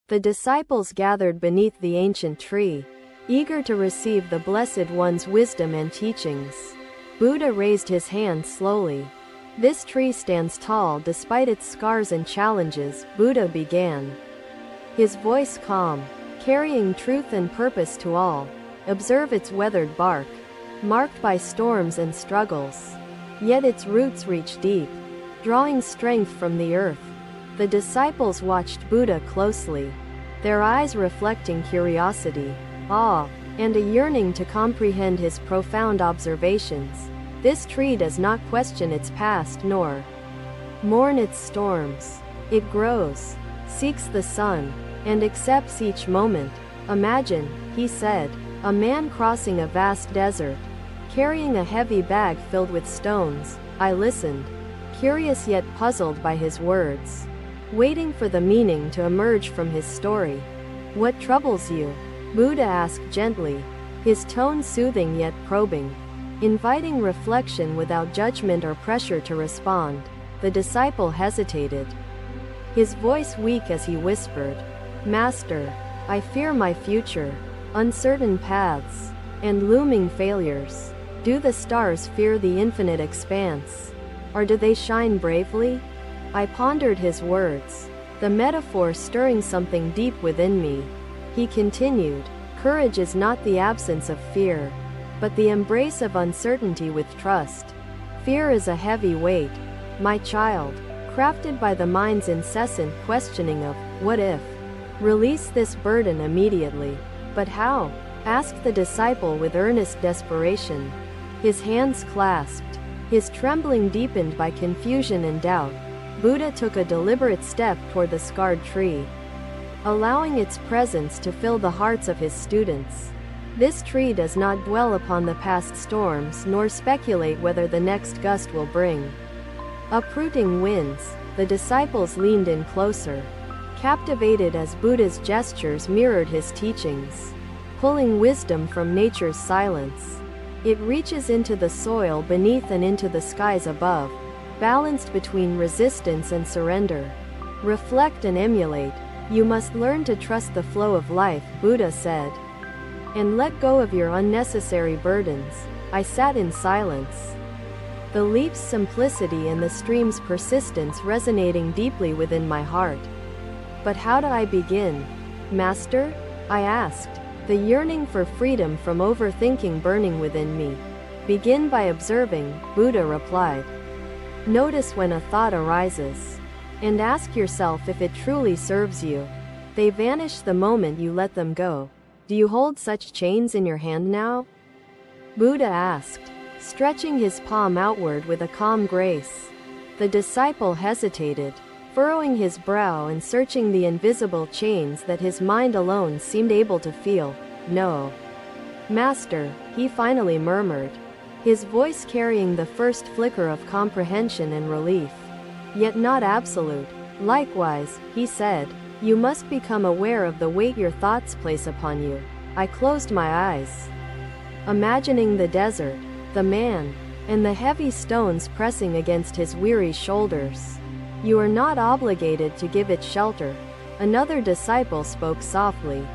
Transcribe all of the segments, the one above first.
The disciples gathered beneath the ancient tree, eager to receive the Blessed One's wisdom and teachings. Buddha raised his hand slowly. This tree stands tall despite its scars and challenges, Buddha began. His voice calm, carrying truth and purpose to all. Observe its weathered bark, marked by storms and struggles. Yet its roots reach deep, drawing strength from the earth. The disciples watched Buddha closely, their eyes reflecting curiosity, awe, and a yearning to comprehend his profound observations. This tree does not question its past nor mourn its storms. It grows, seeks the sun, and accepts each moment. Imagine, he said, a man crossing a vast desert, carrying a heavy bag filled with stones. I listened, curious yet puzzled by his words, waiting for the meaning to emerge from his story. What troubles you? Buddha asked gently, his tone soothing yet probing, inviting reflection without judgment or pressure to respond. The disciple hesitated, his voice weak as he whispered, Master, I fear my future, uncertain paths, and looming failures. Do the stars fear the infinite expanse? Or do they shine bravely? I pondered his words, the metaphor stirring something deep within me. He continued, courage is not the absence of fear, but the embrace of uncertainty with trust. Fear is a heavy weight, my child, crafted by the mind's incessant questioning of, what if? Release this burden immediately. But how? Asked the disciple with earnest desperation. His hands clasped, his trembling deepened by confusion and doubt. Buddha took a deliberate step toward the scarred tree, allowing its presence to fill the hearts of his students. This tree does not dwell upon the past storms nor speculate whether the next gust will bring uprooting winds. The disciples leaned in closer, captivated as Buddha's gestures mirrored his teachings, pulling wisdom from nature's silence. It reaches into the soil beneath and into the skies above, balanced between resistance and surrender. Reflect and emulate. You must learn to trust the flow of life, Buddha said, and let go of your unnecessary burdens. I sat in silence, the leap's simplicity and the stream's persistence resonating deeply within my heart. But how do I begin, Master? I asked, the yearning for freedom from overthinking burning within me. Begin by observing, Buddha replied. Notice when a thought arises, and ask yourself if it truly serves you. They vanish the moment you let them go. Do you hold such chains in your hand now? Buddha asked, stretching his palm outward with a calm grace. The disciple hesitated, furrowing his brow and searching the invisible chains that his mind alone seemed able to feel. No, Master, he finally murmured, his voice carrying the first flicker of comprehension and relief. Yet not absolute. Likewise, he said, you must become aware of the weight your thoughts place upon you. I closed my eyes, imagining the desert, the man, and the heavy stones pressing against his weary shoulders. You are not obligated to give it shelter. Another disciple spoke softly,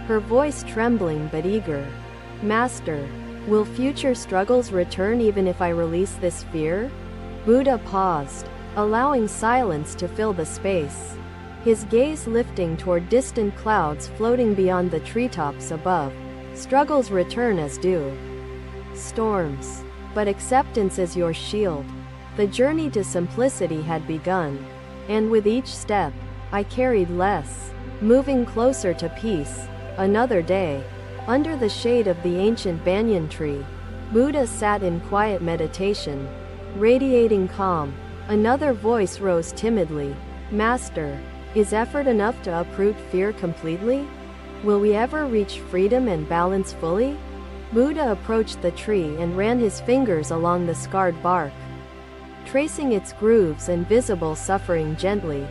her voice trembling but eager. Master, will future struggles return even if I release this fear? Buddha paused, allowing silence to fill the space, his gaze lifting toward distant clouds floating beyond the treetops above. Struggles return as do storms, but acceptance is your shield. The journey to simplicity had begun, and with each step, I carried less, moving closer to peace. Another day, under the shade of the ancient banyan tree, Buddha sat in quiet meditation, radiating calm. Another voice rose timidly. Master, is effort enough to uproot fear completely? Will we ever reach freedom and balance fully? Buddha approached the tree and ran his fingers along the scarred bark, tracing its grooves and visible suffering gently.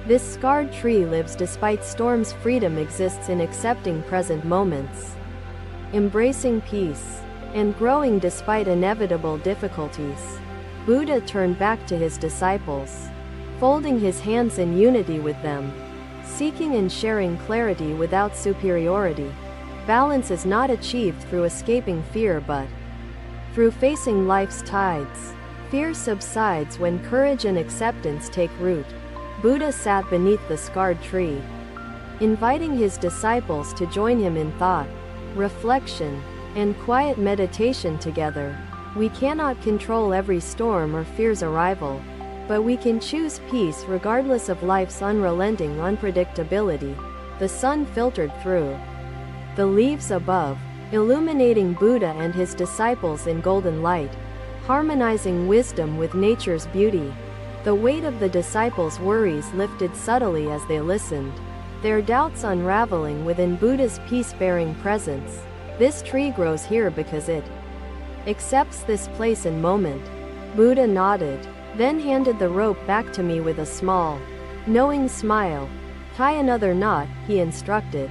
This scarred tree lives despite storms. Freedom exists in accepting present moments, embracing peace, and growing despite inevitable difficulties. Buddha turned back to his disciples, folding his hands in unity with them. seeking and sharing clarity without superiority. Balance is not achieved through escaping fear but through facing life's tides. Fear subsides when courage and acceptance take root. Buddha sat beneath the scarred tree, inviting his disciples to join him in thought, reflection, and quiet meditation together. We cannot control every storm or fear's arrival, but we can choose peace regardless of life's unrelenting unpredictability. The sun filtered through the leaves above, illuminating Buddha and his disciples in golden light, harmonizing wisdom with nature's beauty. The weight of the disciples' worries lifted subtly as they listened, their doubts unraveling within Buddha's peace-bearing presence. This tree grows here because it accepts this place and moment. Buddha nodded, then handed the rope back to me with a small, knowing smile. Tie another knot, he instructed.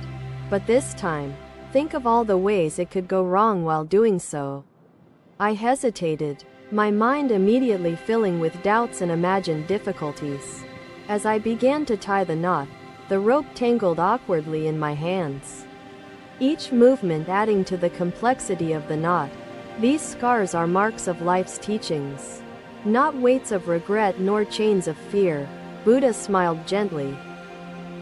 But this time, think of all the ways it could go wrong while doing so. I hesitated, my mind immediately filling with doubts and imagined difficulties. As I began to tie the knot, the rope tangled awkwardly in my hands, each movement adding to the complexity of the knot. These scars are marks of life's teachings, not weights of regret nor chains of fear. Buddha smiled gently,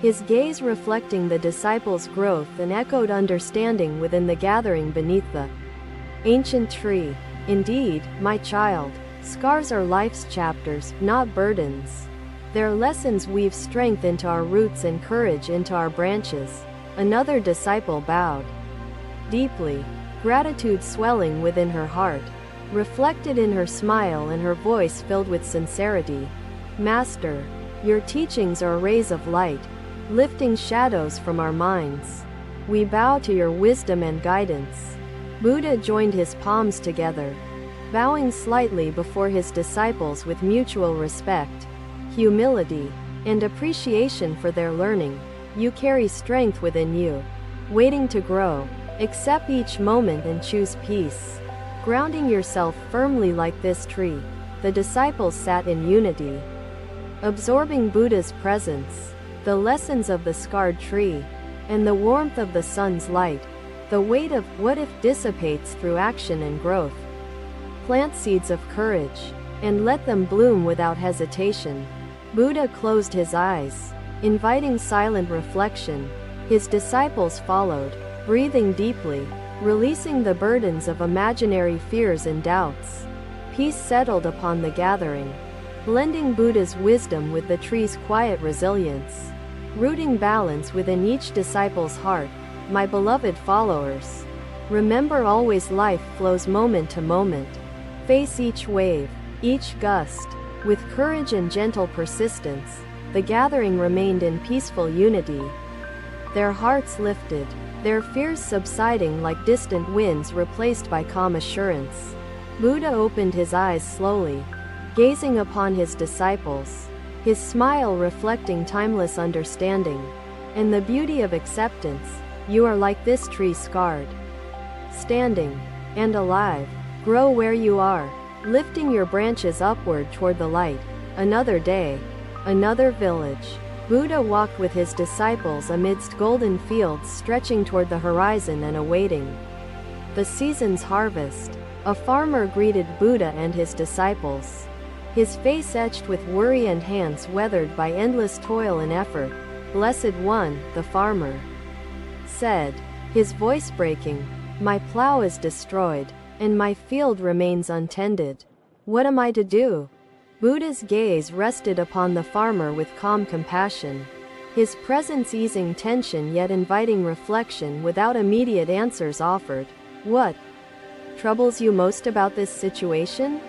his gaze reflecting the disciples' growth and echoed understanding within the gathering beneath the ancient tree. Indeed, my child, scars are life's chapters, not burdens. Their lessons weave strength into our roots and courage into our branches. Another disciple bowed deeply, gratitude swelling within her heart, reflected in her smile and her voice filled with sincerity. Master, your teachings are rays of light, lifting shadows from our minds. We bow to your wisdom and guidance. Buddha joined his palms together, bowing slightly before his disciples with mutual respect, humility, and appreciation for their learning. You carry strength within you, waiting to grow. Accept each moment and choose peace. Grounding yourself firmly like this tree, the disciples sat in unity, absorbing Buddha's presence, the lessons of the scarred tree, and the warmth of the sun's light. The weight of what-if dissipates through action and growth. Plant seeds of courage, and let them bloom without hesitation. Buddha closed his eyes, inviting silent reflection. His disciples followed, breathing deeply, releasing the burdens of imaginary fears and doubts. Peace settled upon the gathering, blending Buddha's wisdom with the tree's quiet resilience, rooting balance within each disciple's heart. My beloved followers, remember always life flows moment to moment. Face each wave, each gust, with courage and gentle persistence. The gathering remained in peaceful unity, their hearts lifted, their fears subsiding like distant winds replaced by calm assurance. Buddha opened his eyes slowly, gazing upon his disciples, his smile reflecting timeless understanding and the beauty of acceptance. You are like this tree, scarred, standing, and alive. Grow where you are, lifting your branches upward toward the light. Another day, another village. Buddha walked with his disciples amidst golden fields stretching toward the horizon and awaiting the season's harvest. A farmer greeted Buddha and his disciples, his face etched with worry and hands weathered by endless toil and effort. Blessed One, the farmer said, his voice breaking, my plow is destroyed, and my field remains untended. What am I to do? Buddha's gaze rested upon the farmer with calm compassion, his presence easing tension yet inviting reflection without immediate answers offered. What troubles you most about this situation?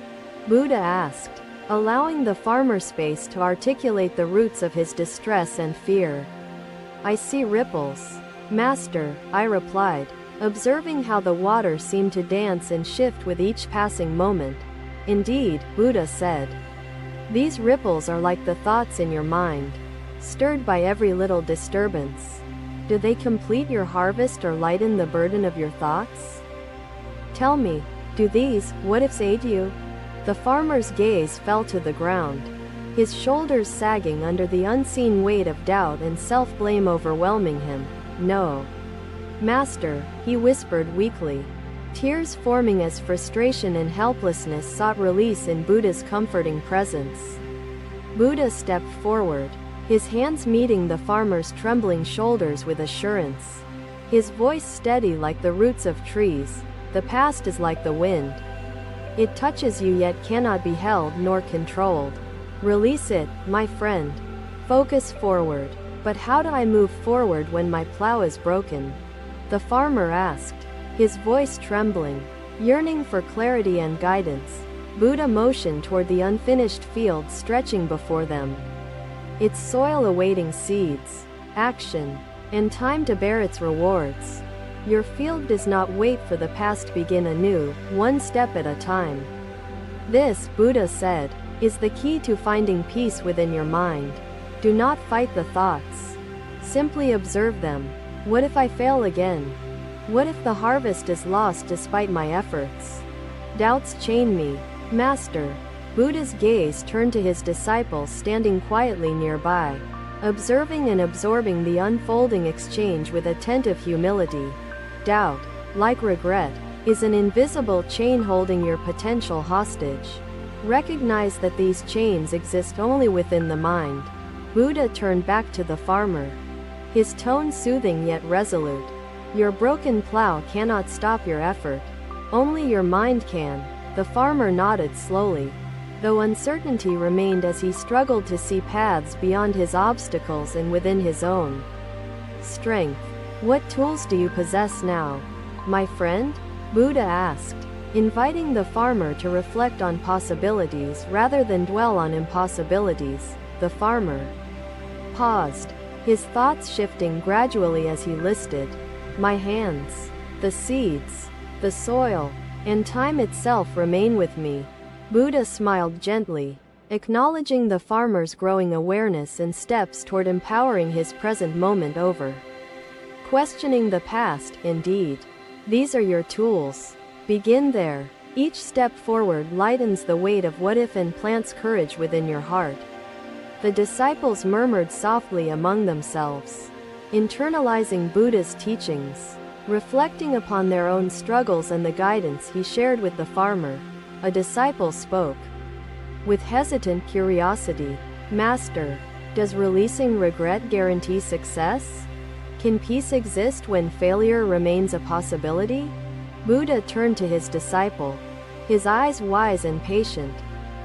Buddha asked, allowing the farmer space to articulate the roots of his distress and fear. I see ripples, Master, I replied, observing how the water seemed to dance and shift with each passing moment. Indeed, Buddha said, these ripples are like the thoughts in your mind, stirred by every little disturbance. Do they complete your harvest or lighten the burden of your thoughts? Tell me, do these what-ifs aid you? The farmer's gaze fell to the ground, his shoulders sagging under the unseen weight of doubt and self-blame overwhelming him. "No, Master," he whispered weakly, tears forming as frustration and helplessness sought release in Buddha's comforting presence. Buddha stepped forward, his hands meeting the farmer's trembling shoulders with assurance. His voice steady like the roots of trees. "The past is like the wind. It touches you yet cannot be held nor controlled. Release it, my friend. Focus forward." "But how do I move forward when my plow is broken?" the farmer asked, his voice trembling. Yearning for clarity and guidance, Buddha motioned toward the unfinished field stretching before them. Its soil awaiting seeds, action, and time to bear its rewards. Your field does not wait for the past, begin anew, one step at a time. This, Buddha said, is the key to finding peace within your mind. Do not fight the thoughts. Simply observe them. What if I fail again? What if the harvest is lost despite my efforts? Doubts chain me. Master. Buddha's gaze turned to his disciples standing quietly nearby, observing and absorbing the unfolding exchange with attentive humility. Doubt, like regret, is an invisible chain holding your potential hostage. Recognize that these chains exist only within the mind. Buddha turned back to the farmer, his tone soothing yet resolute. Your broken plow cannot stop your effort. Only your mind can. The farmer nodded slowly, though uncertainty remained as he struggled to see paths beyond his obstacles and within his own strength. "What tools do you possess now, my friend?" Buddha asked, inviting the farmer to reflect on possibilities rather than dwell on impossibilities. The farmer paused, his thoughts shifting gradually as he listed, "My hands, the seeds, the soil, and time itself remain with me." Buddha smiled gently, acknowledging the farmer's growing awareness and steps toward empowering his present moment over questioning the past. "Indeed, these are your tools. Begin there." Each step forward lightens the weight of what if and plants courage within your heart. The disciples murmured softly among themselves, internalizing Buddha's teachings, reflecting upon their own struggles and the guidance he shared with the farmer. A disciple spoke, with hesitant curiosity, "Master, does releasing regret guarantee success? Can peace exist when failure remains a possibility?" Buddha turned to his disciple, his eyes wise and patient,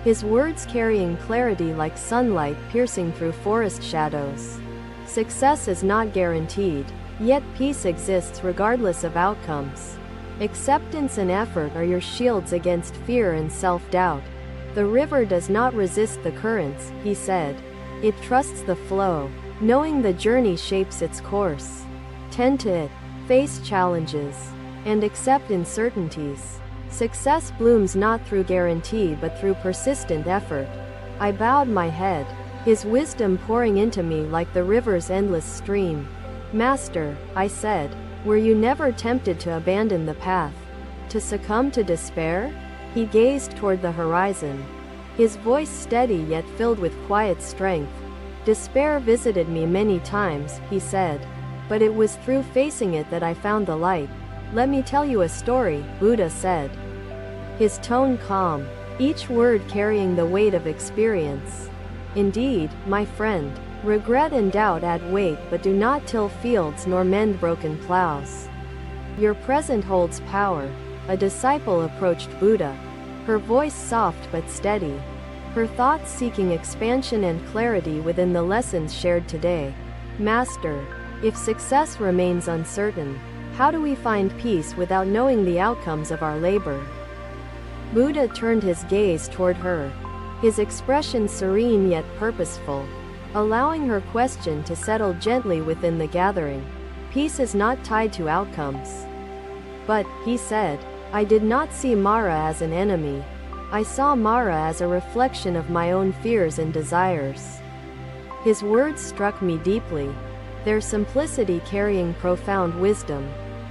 his words carrying clarity like sunlight piercing through forest shadows. "Success is not guaranteed, yet peace exists regardless of outcomes. Acceptance and effort are your shields against fear and self-doubt. The river does not resist the currents," he said. "It trusts the flow, knowing the journey shapes its course. Tend to it, face challenges, and accept uncertainties. Success blooms not through guarantee but through persistent effort." I bowed my head, his wisdom pouring into me like the river's endless stream. "Master," I said, "were you never tempted to abandon the path? To succumb to despair?" He gazed toward the horizon, his voice steady yet filled with quiet strength. "Despair visited me many times," he said, "but it was through facing it that I found the light." "Let me tell you a story," Buddha said, his tone calm, each word carrying the weight of experience. "Indeed, my friend, regret and doubt add weight but do not till fields nor mend broken plows. Your present holds power." A disciple approached Buddha, her voice soft but steady, her thoughts seeking expansion and clarity within the lessons shared today. "Master, if success remains uncertain, how do we find peace without knowing the outcomes of our labor?" Buddha turned his gaze toward her, his expression serene yet purposeful, allowing her question to settle gently within the gathering. "Peace is not tied to outcomes. But," he said, "I did not see Mara as an enemy. I saw Mara as a reflection of my own fears and desires." His words struck me deeply, their simplicity carrying profound wisdom.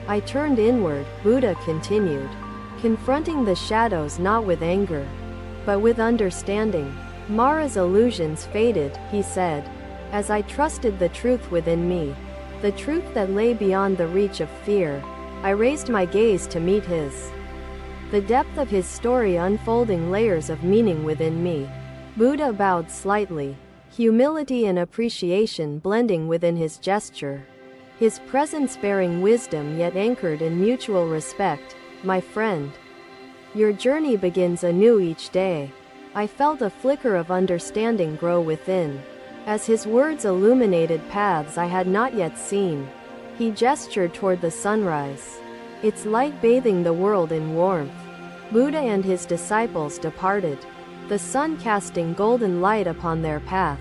I turned inward, Buddha continued, confronting the shadows not with anger, but with understanding. Mara's illusions faded, he said, as I trusted the truth within me. The truth that lay beyond the reach of fear. I raised my gaze to meet his. The depth of his story unfolding layers of meaning within me. Buddha bowed slightly, humility and appreciation blending within his gesture. His presence bearing wisdom yet anchored in mutual respect. My friend, your journey begins anew each day. I felt a flicker of understanding grow within, as his words illuminated paths I had not yet seen. He gestured toward the sunrise, its light bathing the world in warmth. Buddha and his disciples departed, the sun casting golden light upon their path.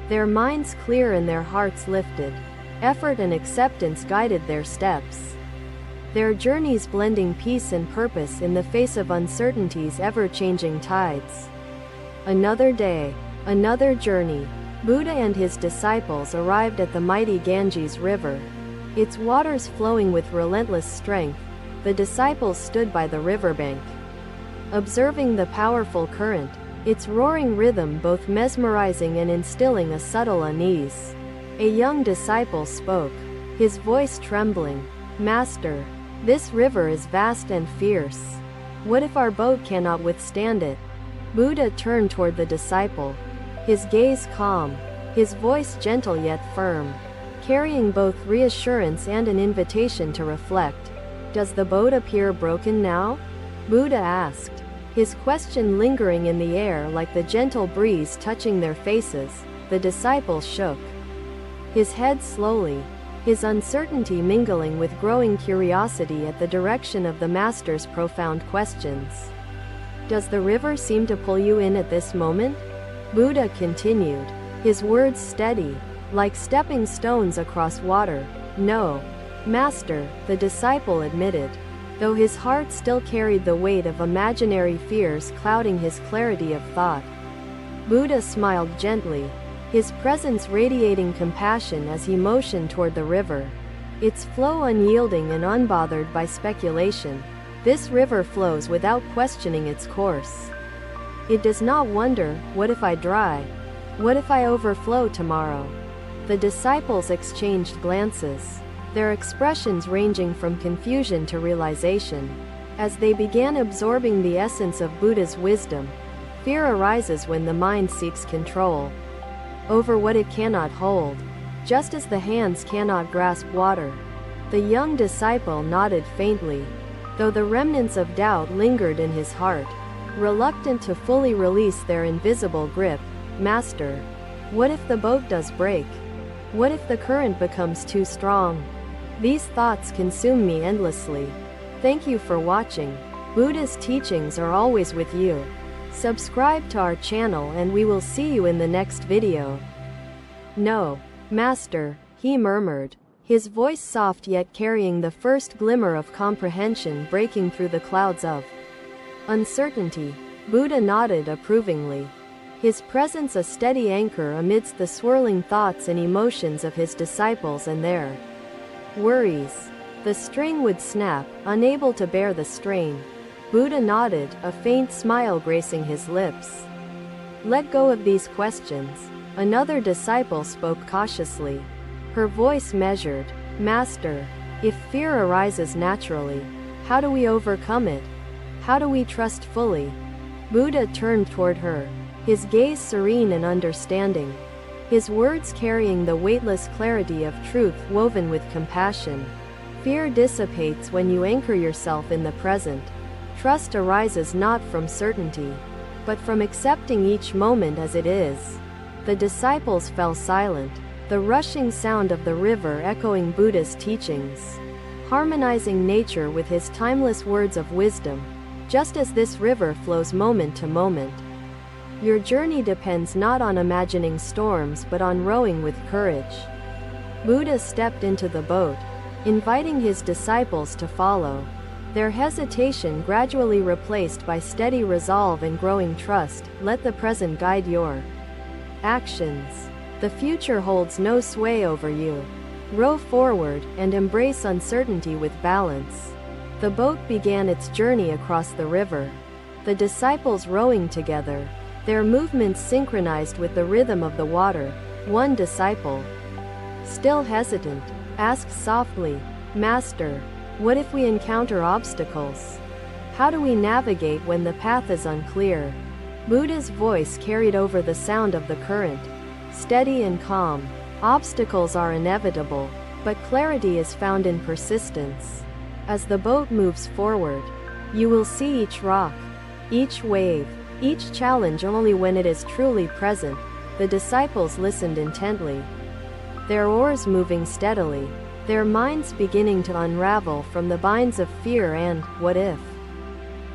Their minds clear and their hearts lifted. Effort and acceptance guided their steps. Their journeys blending peace and purpose in the face of uncertainty's ever-changing tides. Another day, another journey. Buddha and his disciples arrived at the mighty Ganges River, its waters flowing with relentless strength. The disciples stood by the riverbank, observing the powerful current, its roaring rhythm both mesmerizing and instilling a subtle unease. A young disciple spoke, his voice trembling. Master, this river is vast and fierce. What if our boat cannot withstand it? Buddha turned toward the disciple, his gaze calm, his voice gentle yet firm, carrying both reassurance and an invitation to reflect. Does the boat appear broken now? Buddha asked, his question lingering in the air like the gentle breeze touching their faces. The disciples shook his head slowly, his uncertainty mingling with growing curiosity at the direction of the master's profound questions. Does the river seem to pull you in at this moment? Buddha continued, his words steady, like stepping stones across water. No, Master, the disciple admitted, though his heart still carried the weight of imaginary fears clouding his clarity of thought. Buddha smiled gently, his presence radiating compassion as he motioned toward the river, its flow unyielding and unbothered by speculation. This river flows without questioning its course. It does not wonder, what if I dry? What if I overflow tomorrow? The disciples exchanged glances, their expressions ranging from confusion to realization. As they began absorbing the essence of Buddha's wisdom, fear arises when the mind seeks control over what it cannot hold, just as the hands cannot grasp water. The young disciple nodded faintly, though the remnants of doubt lingered in his heart, reluctant to fully release their invisible grip. Master, what if the boat does break? What if the current becomes too strong? These thoughts consume me endlessly. Thank you for watching. Buddha's teachings are always with you. Subscribe to our channel and we will see you in the next video. No, Master, he murmured, his voice soft yet carrying the first glimmer of comprehension breaking through the clouds of uncertainty. Buddha nodded approvingly, his presence a steady anchor amidst the swirling thoughts and emotions of his disciples and their worries. The string would snap, unable to bear the strain. Buddha nodded, a faint smile gracing his lips. Let go of these questions. Another disciple spoke cautiously, her voice measured. Master, if fear arises naturally, how do we overcome it? How do we trust fully? Buddha turned toward her, his gaze serene and understanding, his words carrying the weightless clarity of truth woven with compassion. Fear dissipates when you anchor yourself in the present. Trust arises not from certainty, but from accepting each moment as it is. The disciples fell silent, the rushing sound of the river echoing Buddha's teachings, harmonizing nature with his timeless words of wisdom. Just as this river flows moment to moment, your journey depends not on imagining storms but on rowing with courage. Buddha stepped into the boat, inviting his disciples to follow, their hesitation gradually replaced by steady resolve and growing trust. Let the present guide your actions. The future holds no sway over you. Row forward, and embrace uncertainty with balance. The boat began its journey across the river, the disciples rowing together, their movements synchronized with the rhythm of the water. One disciple, still hesitant, asked softly, "Master, what if we encounter obstacles? How do we navigate when the path is unclear?" Buddha's voice carried over the sound of the current, steady and calm. "Obstacles are inevitable, but clarity is found in persistence. As the boat moves forward, you will see each rock, each wave, each challenge only when it is truly present." The disciples listened intently, their oars moving steadily, their minds beginning to unravel from the binds of fear and what if.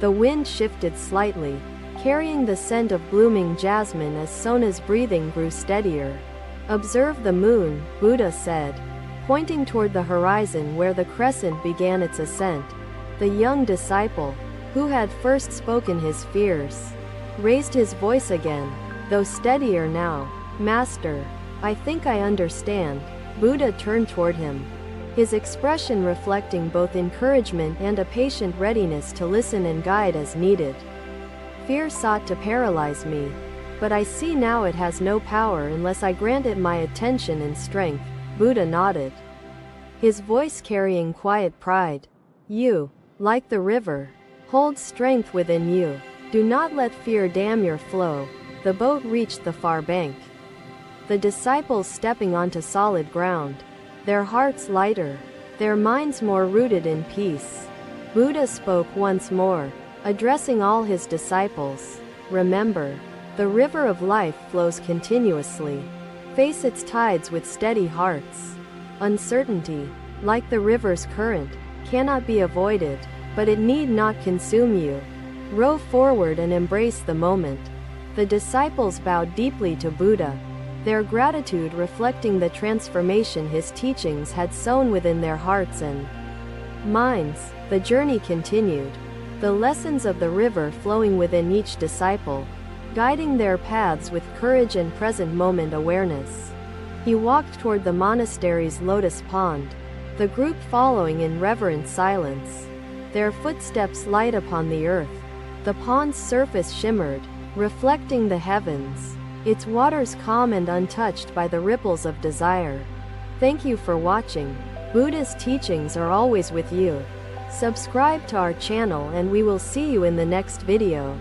The wind shifted slightly, carrying the scent of blooming jasmine as Sona's breathing grew steadier. "Observe the moon," Buddha said, pointing toward the horizon where the crescent began its ascent. The young disciple, who had first spoken his fears, raised his voice again, though steadier now. "Master, I think I understand." Buddha turned toward him, his expression reflecting both encouragement and a patient readiness to listen and guide as needed. "Fear sought to paralyze me, but I see now it has no power unless I grant it my attention and strength." Buddha nodded, his voice carrying quiet pride. "You, like the river, hold strength within you. Do not let fear dam your flow." The boat reached the far bank, the disciples stepping onto solid ground, their hearts lighter, their minds more rooted in peace. Buddha spoke once more, addressing all his disciples. "Remember, the river of life flows continuously. Face its tides with steady hearts. Uncertainty, like the river's current, cannot be avoided, but it need not consume you. Row forward and embrace the moment." The disciples bowed deeply to Buddha, their gratitude reflecting the transformation his teachings had sown within their hearts and minds. The journey continued, the lessons of the river flowing within each disciple, guiding their paths with courage and present moment awareness. He walked toward the monastery's lotus pond, the group following in reverent silence, their footsteps light upon the earth. The pond's surface shimmered, reflecting the heavens, its waters calm and untouched by the ripples of desire. Thank you for watching. Buddha's teachings are always with you. Subscribe to our channel and we will see you in the next video.